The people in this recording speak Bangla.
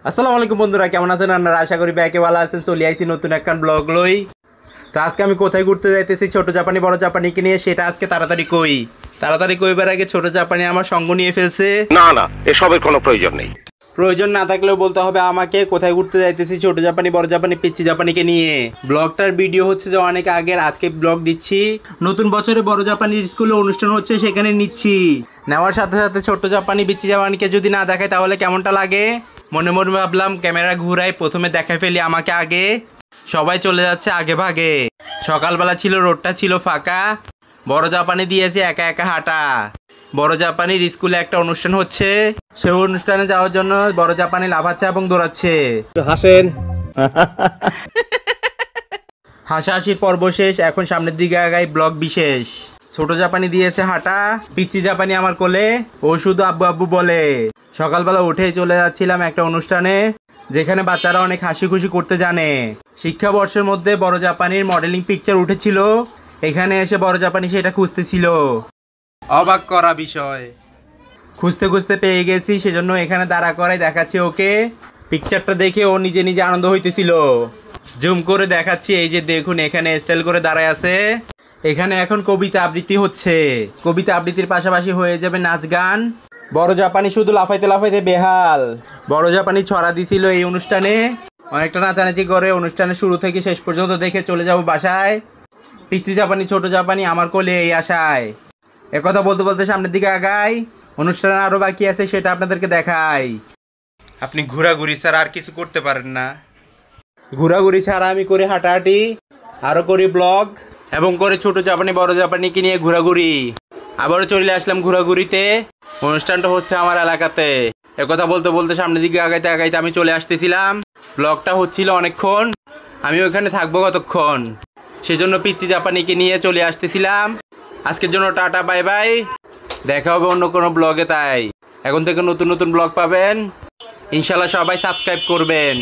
আসসালামু আলাইকুম বন্ধুরা, কেমন আছেন আপনারা? আশা করি ব্যাকে ভালো আছেন। চলে আইছি নতুন একখান ব্লগ লই। তো আজকে আমি কোথায় ঘুরতে যাইতেছি ছোট জাপানি বড় জাপানিকে নিয়ে, সেটা আজকে তাড়াতাড়ি কইবার আগে ছোট জাপানি আমার সঙ্গ নিয়ে ফেলছে। না না, এসবের কোনো প্রয়োজন নেই। প্রয়োজন না থাকলেও বলতে হবে আমাকে কোথায় ঘুরতে যাইতেছি ছোট জাপানি বড় জাপানি পিচ্চি জাপানিকে নিয়ে। ব্লগটার ভিডিও হচ্ছে যে অনেক আগের, আজকে ব্লগ দিচ্ছি। নতুন বছরে বড় জাপানির স্কুলে অনুষ্ঠান হচ্ছে, সেখানে নিচ্ছি। নেওয়ার সাথে সাথে ছোট জাপানি পিচ্চি জাপানিকে যদি না দেখায় তাহলে কেমনটা লাগে। মনে মনে ভাবলাম ক্যামেরা ঘুরাই প্রথমে দেখা ফেলি আমাকে আগে। সবাই চলে যাচ্ছে আগে ভাগে। সকালবেলা ছিল, রোডটা ছিল ফাঁকা। বড় জাপানি দিয়েছে একা একা হাঁটা। বড় জাপানির স্কুলে একটা অনুষ্ঠান হচ্ছে, সেই অনুষ্ঠানে যাওয়ার জন্য বড় জাপানি লাফাচ্ছে এবং দৌড়াচ্ছে। হাসেন। হাসাহাসির পর্ব শেষ, এখন সামনের দিকে আগাই ব্লগ বিশেষ। ছোট জাপানি দিয়েছে হাঁটা, পিচ্চি জাপানি আমার কোলে, ও শুধু আব্বু আব্বু বলে। সকালবেলা উঠেই চলে যাচ্ছিলাম একটা অনুষ্ঠানে, যেখানে বাচ্চারা অনেক হাসি খুশি করতে জানে। শিক্ষাবর্ষের মধ্যে বড় জাপানির মডেলিং পিকচার উঠেছিল, এখানে এসে বড় জাপানি সেটা খুঁজতেছিল। অবাক করা বিষয়, খুঁজতে খুঁজতে পেয়ে গেছি, সেজন্য এখানে দাঁড়া করাই দেখাচ্ছি ওকে। পিকচারটা দেখে ও নিজে নিজে আনন্দ হইতেছিল। জুম করে দেখাচ্ছি, এই যে দেখুন এখানে স্টাইল করে দাঁড়ায় আছে। এখানে এখন কবিতা আবৃত্তি হচ্ছে, কবিতা আবৃত্তির পাশাপাশি হয়ে যাবে নাচ গান। বড় জাপানি শুধু লাফাইতে লাফাইতে বেহাল। বড় জাপানি ছড়া দিছিল এই অনুষ্ঠানে, অনেকটা নাচানাচি করে অনুষ্ঠানের শুরু থেকে শেষ পর্যন্ত দেখে চলে যাব বাসায়। পিচ্চি জাপানি ছোট জাপানি আমার কোলে এই আশায়। একথা বলতে বলতে সামনের দিকে আগাই, অনুষ্ঠান আরও বাকি আছে সেটা আপনাদেরকে দেখাই। আপনি ঘোরাঘুরি ছাড়া আর কিছু করতে পারেন না। ঘোরাঘুরি ছাড়া আমি করি হাঁটাহাঁটি, আরও করি ব্লগ, এবং করে ছোট জাপানি বড় জাপানিকে নিয়ে ঘোরাঘুরি। আবারও চলে আসলাম ঘোরাঘুরিতে। অনুষ্ঠানটা হচ্ছে আমার এলাকাতে। একথা বলতে বলতে সামনের দিকে আগাইতে আগাইতে আমি চলে আসতেছিলাম। ব্লগটা হচ্ছিল অনেকক্ষণ, আমি ওখানে থাকবো কতক্ষণ, সেজন্য পিচ্চি জাপানিকে নিয়ে চলে আসতেছিলাম। আজকের জন্য টাটা, বাই বাই, দেখা হবে অন্য কোনো ব্লগে। তাই এখন থেকে নতুন নতুন ব্লগ পাবেন ইনশাল্লাহ, সবাই সাবস্ক্রাইব করবেন।